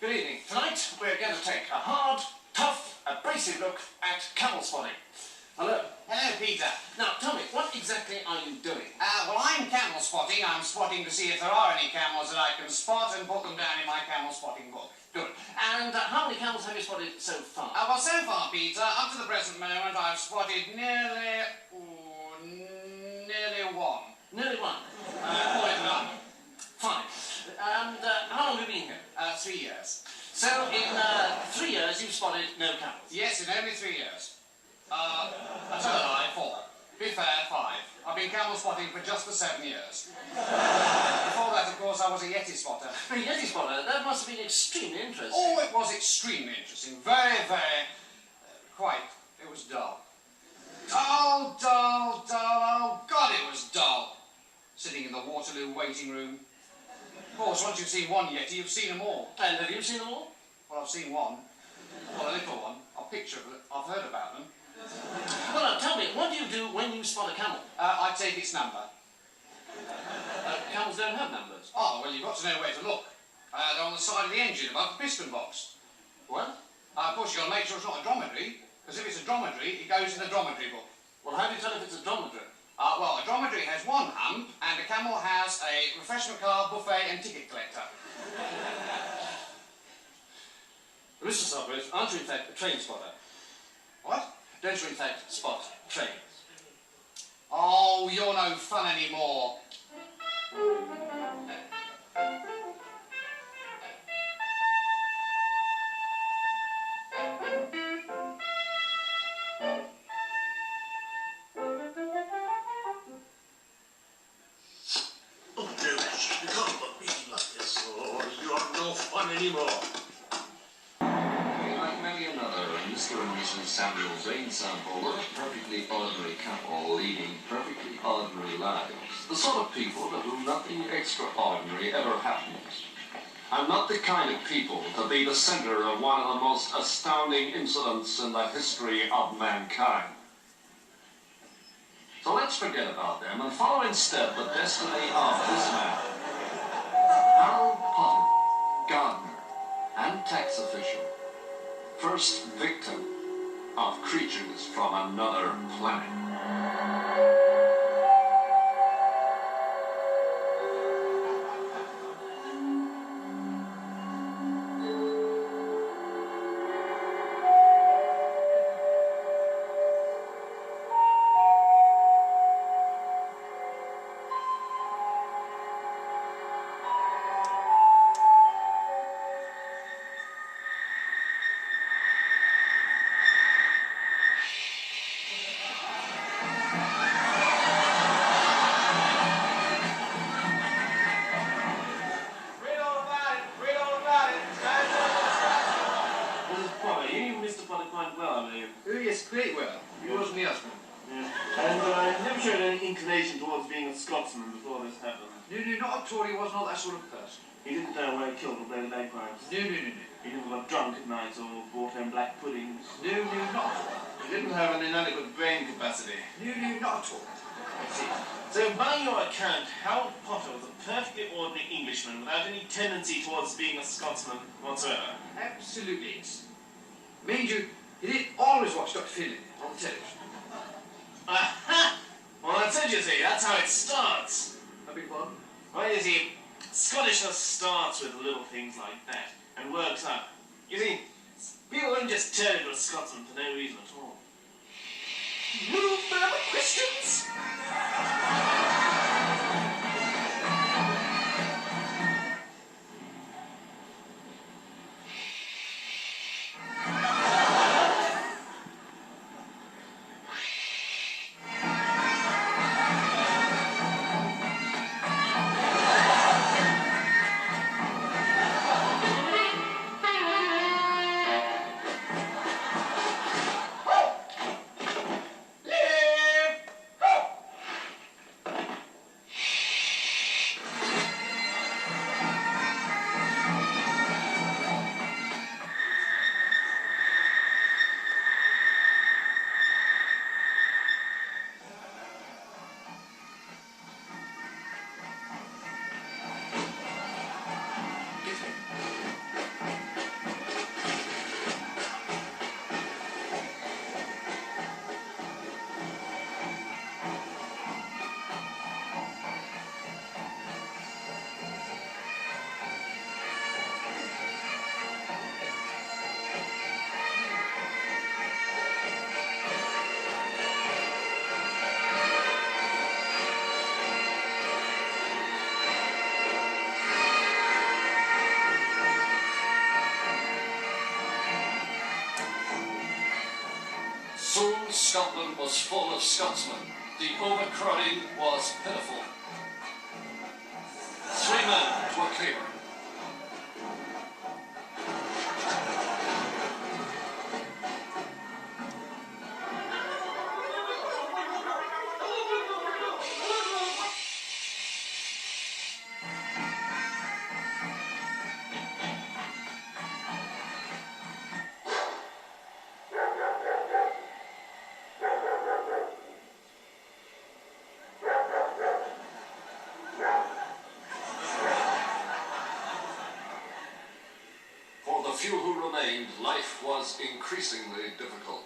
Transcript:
Good evening. Tonight we're going to take a hard, tough, abrasive look at camel spotting. Hello. Hello, Peter. Now, tell me, what exactly are you doing? Well, I'm camel spotting. I'm spotting to see if there are any camels that I can spot and put them down in my camel spotting book. Good. And how many camels have you spotted so far? Well, so far, Peter, up to the present moment, I've spotted nearly one. Nearly one. Call it none. Fine. And how long have you been here? 3 years. So, in 3 years, you've spotted no camels? Yes, in only 3 years. I tell a lie, 4. Be fair, 5. I've been camel spotting for just the 7 years. Before that, of course, I was a Yeti spotter. A Yeti spotter? That must have been extremely interesting. Oh, it was extremely interesting. Very, very... it was dull. Dull, dull, dull. Oh, God, it was dull. Sitting in the Waterloo waiting room. Of course, once you've seen one Yeti, you've seen them all. And have you seen them all? Well, I've seen one. Well, a little one. A picture of it. I've heard about them. Well, now, tell me, what do you do when you spot a camel? I take its number. Camels don't have numbers. Oh, well, you've got to know where to look. They're on the side of the engine, above the piston box. What? Of course, you've got to make sure it's not a dromedary, because if it's a dromedary, it goes in the dromedary book. Well, how do you tell if it's a dromedary? Well, a dromedary has one hump, and a camel has a refreshment car, buffet, and ticket collector. Mr. Sawbridge, aren't you in fact a train spotter? What? Don't you in fact spot trains? Oh, you're no fun anymore. Oh, no, Ash, you can't put meeting like this, or you are no fun anymore. Like many another, Mr. and Mrs. Samuel Zane Sample were a perfectly ordinary couple leading perfectly ordinary lives. The sort of people to whom nothing extraordinary ever happens. And not the kind of people to be the center of one of the most astounding incidents in the history of mankind. So let's forget about them and follow instead the destiny of this man. Harold Potter, gardener and tax official. First victim of creatures from another planet. Yes, pretty well. He wasn't the husband. Yeah. And he never showed any inclination towards being a Scotsman before this happened. No, not at all. He was not that sort of person. He didn't wear kilt or play the bagpipes. No. He never got drunk at night or brought home black puddings. No, not at all. He didn't have an inadequate brain capacity. No, not at all. I see. So, by your account, Harold Potter was a perfectly ordinary Englishman without any tendency towards being a Scotsman whatsoever. Absolutely. Mind you, he did always watch Dr. Finlay on the television. Aha! Well, I told you, see, that's how it starts. I beg pardon? Well, you see, Scottishness starts with little things like that and works up. You see, people won't just turn into a Scotsman for no reason at all. No further questions? Scotland was full of Scotsmen. The overcrowding was pitiful. 3 men were clear. For the few who remained, life was increasingly difficult.